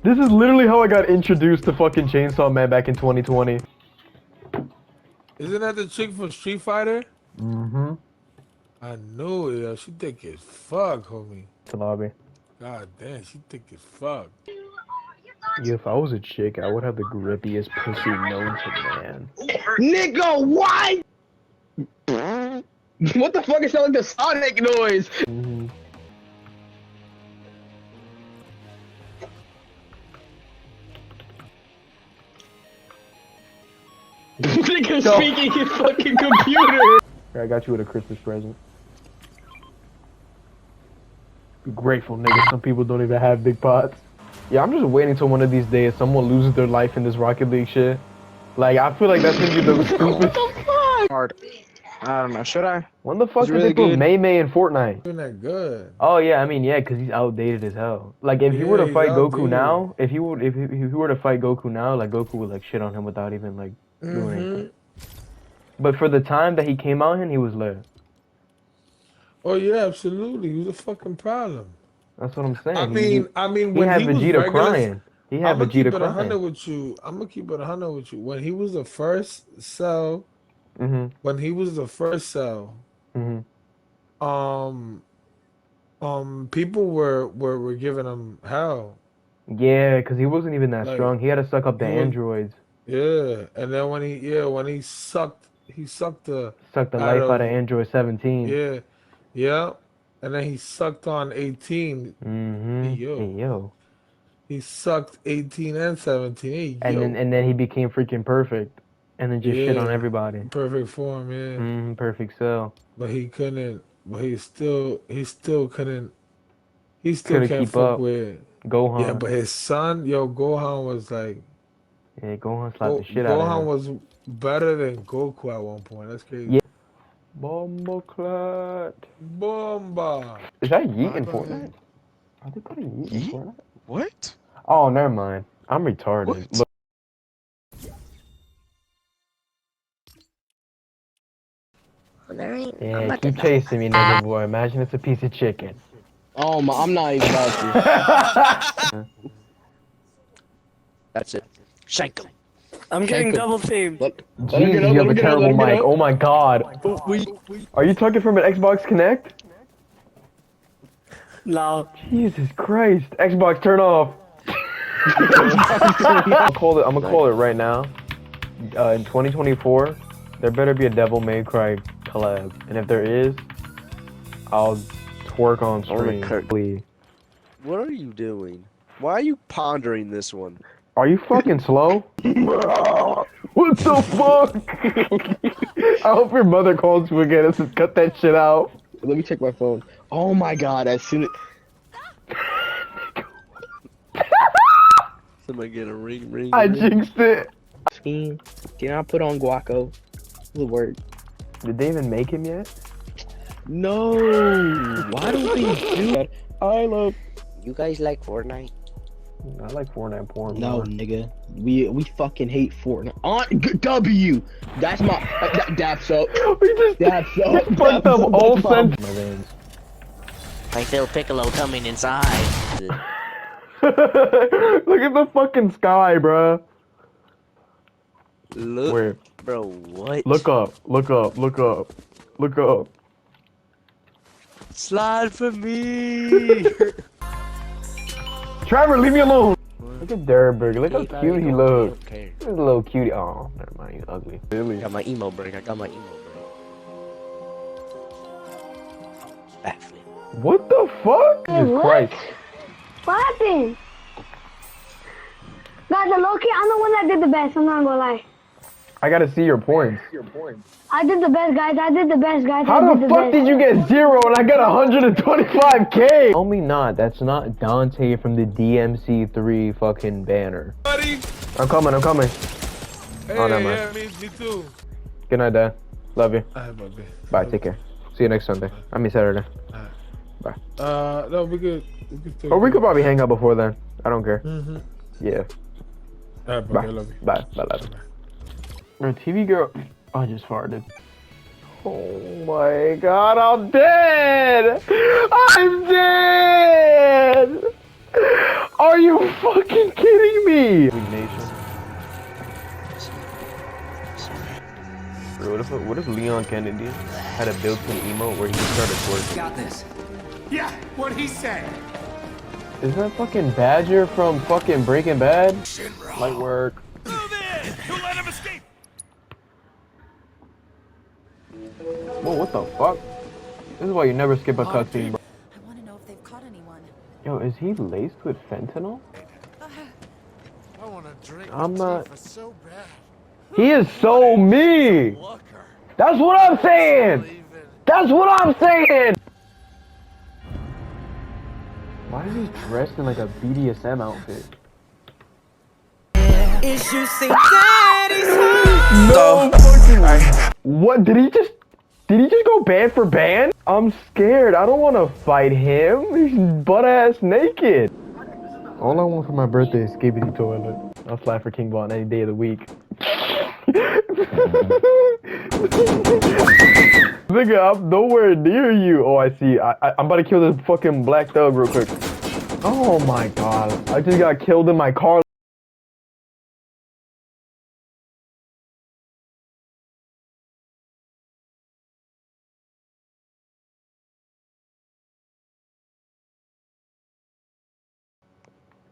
This is literally how I got introduced to fucking Chainsaw Man back in 2020. Isn't that the chick from Street Fighter? Mm-hmm. I knew it. Yo. She thick as fuck, homie. The lobby. God damn, she thick as fuck. Yeah, if I was a chick, I would have the grippiest pussy known to man. Nigga, what? What the fuck? It sound like the Sonic noise. Mm-hmm. Nigga speaking his fucking computer. I got you with a Christmas present. Be grateful, nigga. Some people don't even have big pots. Yeah, I'm just waiting till one of these days someone loses their life in this Rocket League shit. Like, I feel like that's gonna be the stupid. What the fuck? Hard. I don't know. Should I? When the fuck It's did really they put good. May in Fortnite? Doing that good. Oh yeah, I mean yeah, cause he's outdated as hell. Like if he were to he's fight Goku outdated. now, if he were to fight Goku now, like Goku would like shit on him without even like doing anything. But for the time that he came out in, he was lit. Oh yeah, absolutely. He was a fucking problem. That's what I'm saying. I mean, he when had he was Vegeta regular, crying. He had I'm gonna keep Vegeta it 100 crying. with you. I'm gonna keep it 100 with you. When he was the first Cell, Mhm. when he was the first Cell, Mhm. people were giving him hell. Yeah, cause he wasn't even that Like, strong. He had to suck up the he was- androids. Yeah, and then when he sucked the Sucked the out life out of of Android 17. yeah, and then he sucked on 18. Mhm. Hey, yo. Hey, yo. He sucked 18 and 17. Hey, And yo. then he became freaking perfect, and then just shit on Yeah. everybody. Perfect form, yeah. Perfect cell. But he couldn't. But he still couldn't. He still Couldn't can't keep fuck up. with. Gohan. Yeah, but his son, Gohan was like. Yeah, Gohan slapped the shit out of Gohan him. was better than Goku at one point. That's crazy. Yeah. Bomboclat. Bomba. Is that Yeet in Fortnite? Are they putting Yeet in Fortnite? What? Oh, never mind. I'm retarded. What? Look. Yeah, keep chasing me, nigga boy. Imagine it's a piece of chicken. Oh my! I'm not even about to. That's it. Shank him. I'm getting double teamed. Jesus, you have a terrible mic. Oh my god. Are you talking from an Xbox Connect? No. Jesus Christ. Xbox, turn off. I'm gonna call it right now. In 2024, there better be a Devil May Cry collab. And if there is, I'll twerk on stream. What are you doing? Why are you pondering this one? Are you fucking slow? What the fuck? I hope your mother calls you again and says, cut that shit out. Let me check my phone. Oh my god! As soon as Somebody get a ring. I jinxed it. Scheme. Can I put on Guaco? The word. Did they even make him yet? No. Why don't we do that? I love. You guys like Fortnite? I like Fortnite porn. No, more. nigga. We fucking hate Fortnite. On W. That's my. That's up. We just That's up. fucked up all sense. My veins. I feel Piccolo coming inside. Look at the fucking sky, bruh. Look, Where? bro, what? Look up. Look up. Look up. Look up. Slide for me. Trevor, leave me alone. Look at Derberg. Look how cute he looks. Okay. He's a little cutie. Oh, never mind. He's ugly. Really? I got my emo break. Backflip. What the fuck? Jesus what? Christ. What happened? Guys, I'm okay. I'm the one that did the best. I'm not gonna lie. I gotta see your points. I did the best, guys. How the fuck did you get 0 and I got 125K? Tell me not. That's not Dante from the DMC3 fucking banner. Buddy. I'm coming. Hey, Oh, never mind. yeah, me too. Good night, Dad. Love you. Alright, baby. Bye. Take care. See you next Sunday. I mean Saturday. Alright. No, we could still Or we do could it. probably hang out before then. I don't care. Mm-hmm. Yeah. All right, bro. Bye. I love you. Bye. Bye. Bye. Bro, TV girl. I just farted. Oh my god, I'm dead! I'm dead! Are you fucking kidding me? Nation. Bro, what if Leon Kennedy had a built-in emote where he started twerking? Got this. Yeah, what'd he say? Is that fucking Badger from fucking Breaking Bad? Light work. Move in! Who let him escape? Whoa, what the fuck? This is why you never skip a cutscene, bro. I want to know if they've caught anyone. Yo, is he laced with fentanyl? I want to drink I'm not. Tifa so bad. He is so me! Looker. That's what I'm saying! That's what I'm saying! Why is he dressed in like a BDSM outfit? Issues say daddy's home. No fucking. What did he just go band for band? I'm scared. I don't want to fight him. He's butt ass naked. All I want for my birthday is Skibidi Toilet. I'll slap for King Ball any day of the week. Nigga, I'm nowhere near you. Oh, I see. I'm about to kill this fucking black thug real quick. Oh my god. I just got killed in my car.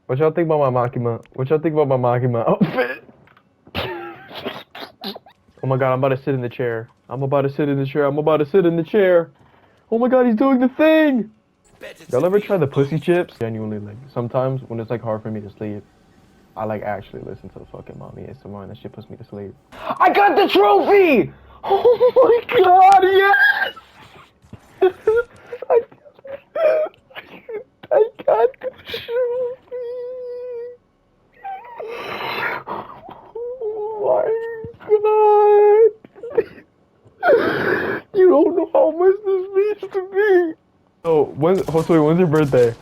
What y'all think about my Makima? What y'all think about my Makima outfit? Oh my god, I'm about to sit in the chair. I'm about to sit in the chair. I'm about to sit in the chair. Oh my god, he's doing the thing! Y'all ever try the pussy chips? Genuinely, like, sometimes when it's like hard for me to sleep, I like actually listen to fucking mommy ASMR and that shit puts me to sleep. I got the trophy! Oh my god, yes! I got the trophy! Oh my god! You don't know how much this means to me! So, when's your birthday?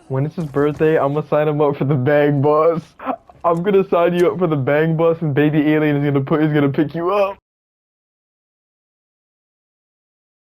When it's his birthday, I'm gonna sign him up for the bang bus. I'm gonna sign you up for the bang bus and baby alien is gonna pick you up.